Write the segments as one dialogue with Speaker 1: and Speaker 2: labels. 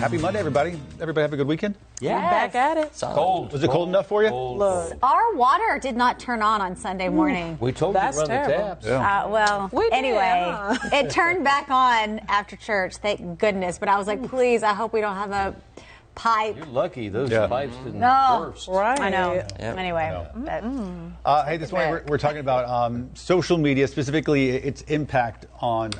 Speaker 1: Happy Monday, everybody. Everybody have a good weekend?
Speaker 2: Yeah.
Speaker 3: Back at it.
Speaker 2: Cold.
Speaker 1: Was it cold enough for you?
Speaker 3: Look.
Speaker 4: Our water did not turn on Sunday morning.
Speaker 2: We told you to run
Speaker 3: terrible.
Speaker 2: the taps.
Speaker 1: Yeah.
Speaker 4: Anyway, it turned back on after church, thank goodness. But I was like, please, I hope we don't have a pipe.
Speaker 2: You're lucky those pipes didn't burst.
Speaker 3: Right.
Speaker 4: I know.
Speaker 2: Yep.
Speaker 4: Anyway.
Speaker 1: Hey, this morning we're talking about social media, specifically its impact on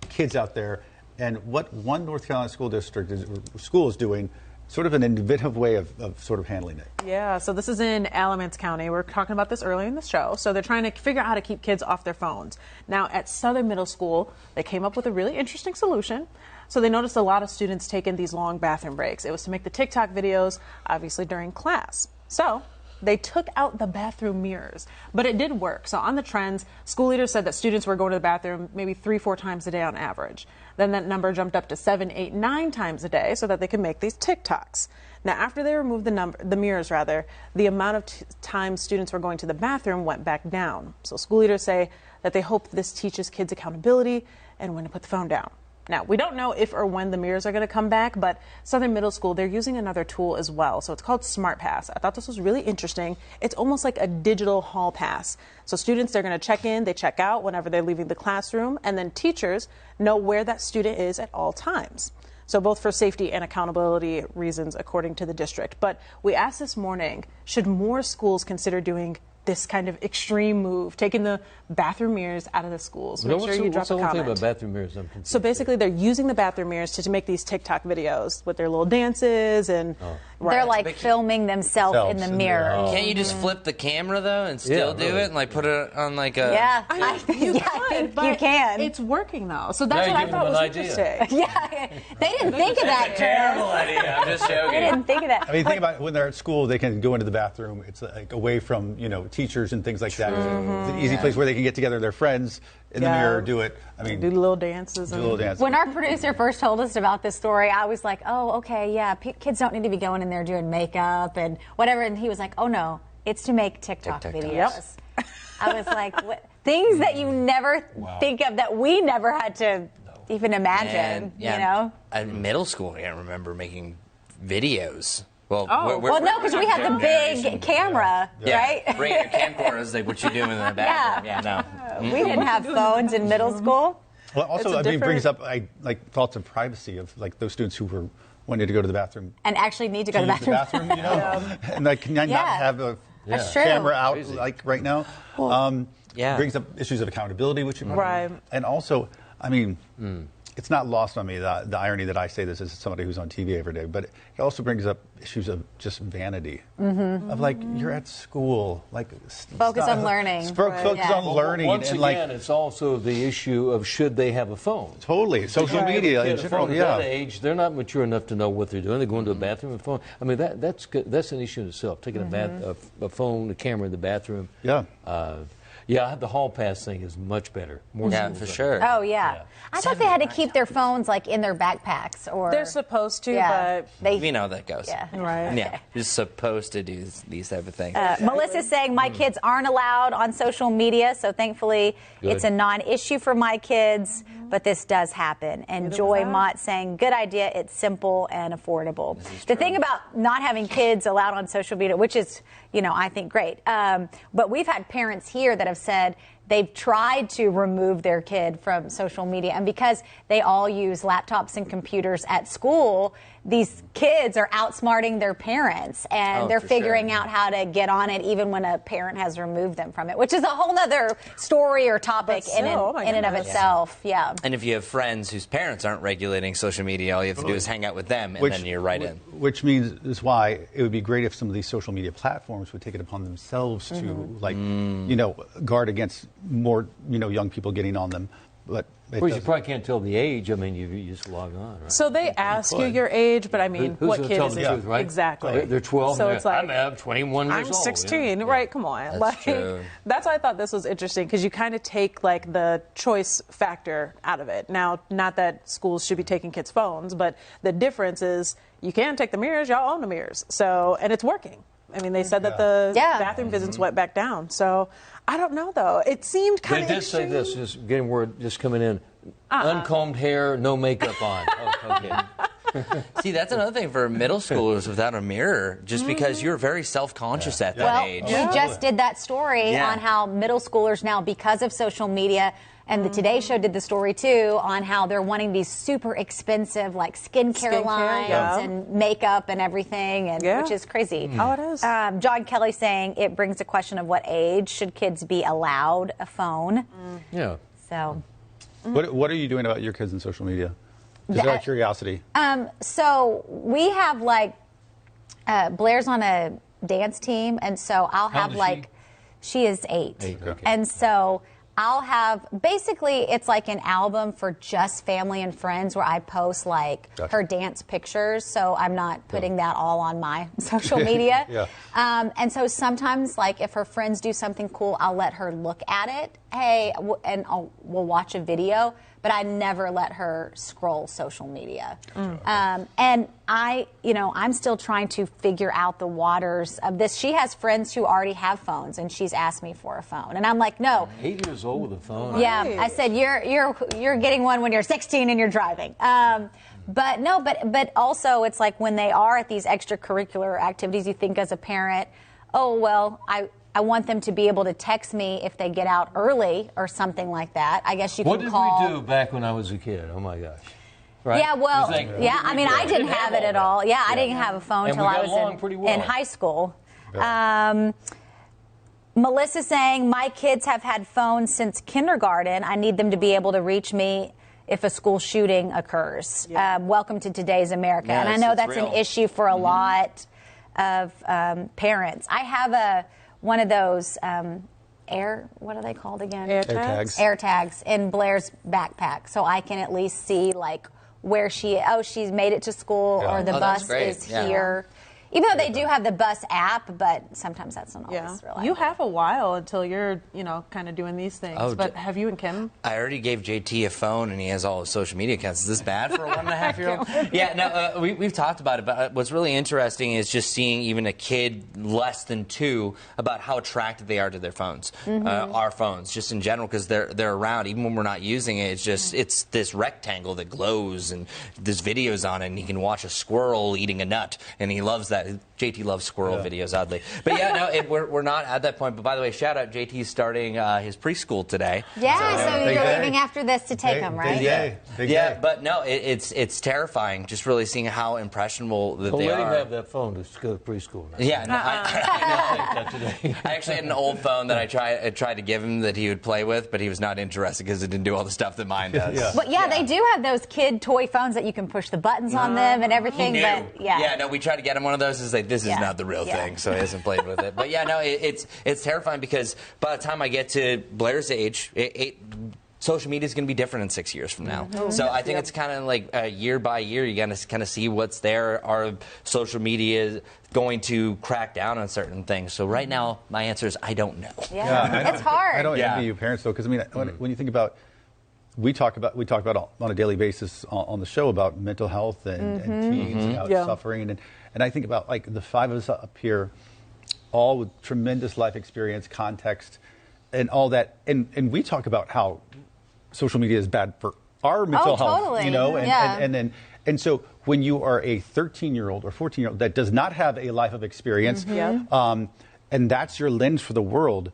Speaker 1: kids out there, and what one North Carolina school is doing, sort of an innovative way of sort of handling it.
Speaker 3: Yeah, so this is in Alamance County. We're talking about this earlier in the show. So they're trying to figure out how to keep kids off their phones. Now, at Southern Middle School, they came up with a really interesting solution. So they noticed a lot of students taking these long bathroom breaks. It was to make the TikTok videos, obviously, during class. So they took out the bathroom mirrors, but it did work. So on the trends, school leaders said that students were going to the bathroom maybe 3-4 times a day on average. Then that number jumped up to 7, 8, 9 times a day so that they could make these TikToks. Now, after they removed the mirrors, the amount of times students were going to the bathroom went back down. So school leaders say that they hope this teaches kids accountability and when to put the phone down. Now, we don't know if or when the mirrors are going to come back, but Southern Middle School, they're using another tool as well. So it's called Smart Pass. I thought this was really interesting. It's almost like a digital hall pass. So students, they're going to check in, they check out whenever they're leaving the classroom, and then teachers know where that student is at all times. So both for safety and accountability reasons, according to the district. But we asked this morning, should more schools consider doing this kind of extreme move, taking the bathroom mirrors out of the schools? Make sure you drop a comment.
Speaker 2: About bathroom mirrors? I'm confused.
Speaker 3: So basically, they're using the bathroom mirrors to make these TikTok videos with their little dances and
Speaker 4: They're like filming themselves in the mirror.
Speaker 5: Can't you just flip the camera though and still do it and like put it on like a?
Speaker 4: Yeah,
Speaker 3: I think you can. It's working though, so that's what I thought was interesting.
Speaker 4: Yeah, they didn't think of that.
Speaker 5: Terrible idea. I'm just joking.
Speaker 4: They didn't think of that.
Speaker 1: I mean, think about it, when they're at school, they can go into the bathroom. It's like away from teachers and things like that. It's an easy place where they can get together their friends in the mirror, do it. I mean,
Speaker 3: do little dances.
Speaker 4: When our producer first told us about this story, I was like, oh, okay, yeah, kids don't need to be going in there doing makeup and whatever. And he was like, oh no, it's to make TikTok videos. Yep. I was like, what? Things that you never think of, that we never had to even imagine.
Speaker 5: And, at middle school, I can't remember making videos. Well,
Speaker 4: no, because we had the big camera, right?
Speaker 5: Bring your camcorders, like what you doing in the bathroom. Yeah, no.
Speaker 4: We didn't have phones in middle school.
Speaker 1: Well, also, I mean, it brings up thoughts of privacy of like those students who were wanting to go to the bathroom
Speaker 4: and actually need to go to the bathroom.
Speaker 1: And like not have a camera out like right now. Brings up issues of accountability, which and also, I mean. It's not lost on me, the irony that I say this as somebody who's on TV every day, but it also brings up issues of just vanity. Of like, you're at school, like...
Speaker 4: Focus on learning.
Speaker 1: Focus on learning.
Speaker 2: Once again, it's also the issue of should they have a phone.
Speaker 1: Totally. Social media in general,
Speaker 2: at that age, they're not mature enough to know what they're doing. They go into the bathroom and phone. I mean, that's an issue in itself, taking a phone, a camera in the bathroom.
Speaker 1: Yeah.
Speaker 2: The hall pass thing is much better. More
Speaker 5: for sure.
Speaker 4: Oh, yeah. I thought they had to keep their phones like in their backpacks, or
Speaker 3: they're supposed to, but
Speaker 5: we know how that goes.
Speaker 3: Yeah, right.
Speaker 5: Yeah, you're supposed to do these type of things.
Speaker 4: Melissa's saying my kids aren't allowed on social media, so thankfully it's a non-issue for my kids. But this does happen. And Joy Mott saying, good idea, it's simple and affordable. The thing about not having kids allowed on social media, which is, I think great. But we've had parents here that have said they've tried to remove their kid from social media. And because they all use laptops and computers at school, these kids are outsmarting their parents, and they're figuring out how to get on it even when a parent has removed them from it, which is a whole other story or topic in and of itself. Yeah.
Speaker 5: And if you have friends whose parents aren't regulating social media, all you have to do is hang out with them, and then you're right in.
Speaker 1: Which is why it would be great if some of these social media platforms would take it upon themselves to, guard against more, young people getting on them. But
Speaker 2: you probably can't tell the age. I mean, you just log on, right?
Speaker 3: So they ask you your age, but I mean, what kid is it?
Speaker 2: Right?
Speaker 3: Exactly.
Speaker 2: They're 12.
Speaker 3: So it's like,
Speaker 2: I'm 21 years old.
Speaker 3: I'm 16. Right? Come on.
Speaker 5: That's true.
Speaker 3: That's why I thought this was interesting, because you kind of take like the choice factor out of it. Now, not that schools should be taking kids' phones, but the difference is you can take the mirrors. Y'all own the mirrors. So, and it's working. I mean, they said that the bathroom visits went back down. So I don't know, though. It seemed kind of
Speaker 2: They did say this, just getting word just coming in. Uncombed hair, no makeup on. Oh, okay.
Speaker 5: See, that's another thing for middle schoolers without a mirror, just because you're very self-conscious at that age.
Speaker 4: We just did that story on how middle schoolers now, because of social media, and the Today Show did the story too, on how they're wanting these super expensive like skincare lines and makeup and everything, and which is crazy.
Speaker 3: Oh, it is.
Speaker 4: John Kelly saying it brings a question of what age should kids be allowed a phone.
Speaker 2: Yeah.
Speaker 4: So.
Speaker 1: What are you doing about your kids in social media? Just out of curiosity.
Speaker 4: So we have like Blair's on a dance team, and so I'll have she is 8.
Speaker 1: Okay.
Speaker 4: And so I'll have, basically, it's like an album for just family and friends where I post like her dance pictures, so I'm not putting that all on my social media. And so sometimes, like, if her friends do something cool, I'll let her look at it. Hey, and we'll watch a video, but I never let her scroll social media. And I'm still trying to figure out the waters of this. She has friends who already have phones, and she's asked me for a phone, and I'm like, no.
Speaker 2: 8 years old with a phone.
Speaker 4: Yeah, I said you're getting one when you're 16 and you're driving. But also it's like when they are at these extracurricular activities, you think as a parent, oh well, I want them to be able to text me if they get out early or something like that. I guess you can call.
Speaker 2: What did we do back when I was a kid? Oh my gosh. Right?
Speaker 4: Yeah, well, I mean, I didn't have it at all. Yeah, I didn't have a phone until I was in high school. Melissa saying, my kids have had phones since kindergarten. I need them to be able to reach me if a school shooting occurs. Welcome to today's America.
Speaker 5: Yes,
Speaker 4: and I know that's
Speaker 5: real.
Speaker 4: an issue for a lot of parents. I have one of those what are they called again? Air tags in Blair's backpack, so I can at least see like where she's made it to school or the bus is here. Even though they do have the bus app, but sometimes that's not always reliable.
Speaker 3: You have a while until you're, kind of doing these things.
Speaker 5: Oh,
Speaker 3: but have you and Kim?
Speaker 5: I already gave JT a phone, and he has all his social media accounts. Is this bad for a 1.5-year-old? Yeah, no, we've talked about it, but what's really interesting is just seeing even a kid less than 2 about how attracted they are to their phones, our phones, just in general, because they're around. Even when we're not using it, it's this rectangle that glows, and there's videos on it, and he can watch a squirrel eating a nut, and he loves that. JT loves squirrel videos, oddly. But we're not at that point. But by the way, shout out, JT's starting his preschool today.
Speaker 4: Yeah, so you're leaving after this to take him, right?
Speaker 1: Big day.
Speaker 5: But no, it's terrifying just really seeing how impressionable that they
Speaker 2: let
Speaker 5: are.
Speaker 2: him have that phone to go to preschool now.
Speaker 5: Yeah, no, I actually had an old phone that I tried to give him that he would play with, but he was not interested because it didn't do all the stuff that mine does.
Speaker 4: But they do have those kid toy phones that you can push the buttons on them and everything. But
Speaker 5: we tried to get him one of those. It's like, this is not the real thing, so he hasn't played with it. But it's terrifying because by the time I get to Blair's age, social media is going to be different in 6 years from now. So I think it's kind of like year by year, you got to kind of see what's there. Are social media going to crack down on certain things? So right now, my answer is I don't know.
Speaker 4: It's hard.
Speaker 1: I don't envy you parents though, because when you think about. We talk about on a daily basis on the show about mental health and teens out suffering, and I think about like the 5 of us up here, all with tremendous life experience, context, and all that, and we talk about how social media is bad for our mental health,
Speaker 4: totally.
Speaker 1: and so when you are a 13-year-old or 14-year-old that does not have a life of experience, and that's your lens for the world.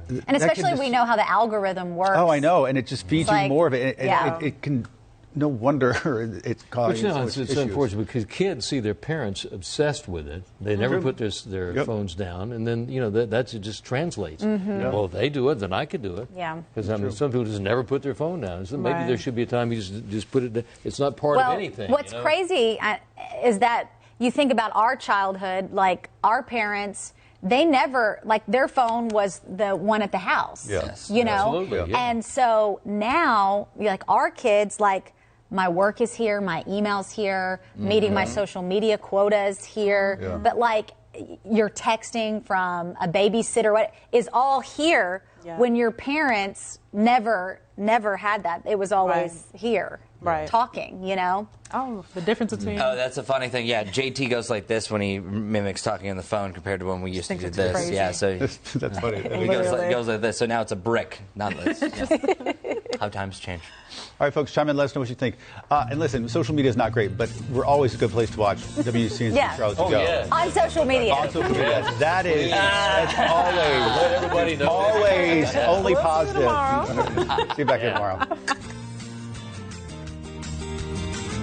Speaker 4: And especially we know how the algorithm works.
Speaker 1: Oh, I know, and it just feeds you more of it. It can, no wonder it's causing
Speaker 2: it's unfortunate because kids see their parents obsessed with it. They never put their phones down, and then that just translates. Well, if they do it, then I could do it.
Speaker 4: Yeah,
Speaker 2: because some people just never put their phone down. So maybe there should be a time you just put it. It's not part of anything.
Speaker 4: What's crazy is that you think about our childhood, like our parents. They never, like, their phone was the one at the house.
Speaker 1: Yes.
Speaker 2: Absolutely, yeah.
Speaker 4: And so now, like, our kids, like, my work is here, my email's here, meeting my social media quotas here. But, like, you're texting from a babysitter is all here when your parents never had that. It was always here. Talking,
Speaker 3: Oh, the difference between...
Speaker 5: Oh, that's a funny thing. Yeah, JT goes like this when he mimics talking on the phone compared to when we used to do this.
Speaker 3: Crazy.
Speaker 5: Yeah, so
Speaker 1: that's funny.
Speaker 5: He goes like this. So now it's a brick, not this. How times change.
Speaker 1: All right, folks, chime in. Let us know what you think. And listen, social media is not great, but we're always a good place to watch WCNC Charlotte To Go.
Speaker 2: Yeah.
Speaker 4: On social media.
Speaker 1: On social media. That's always,
Speaker 2: let everybody know.
Speaker 1: Always only positive. See you back here tomorrow.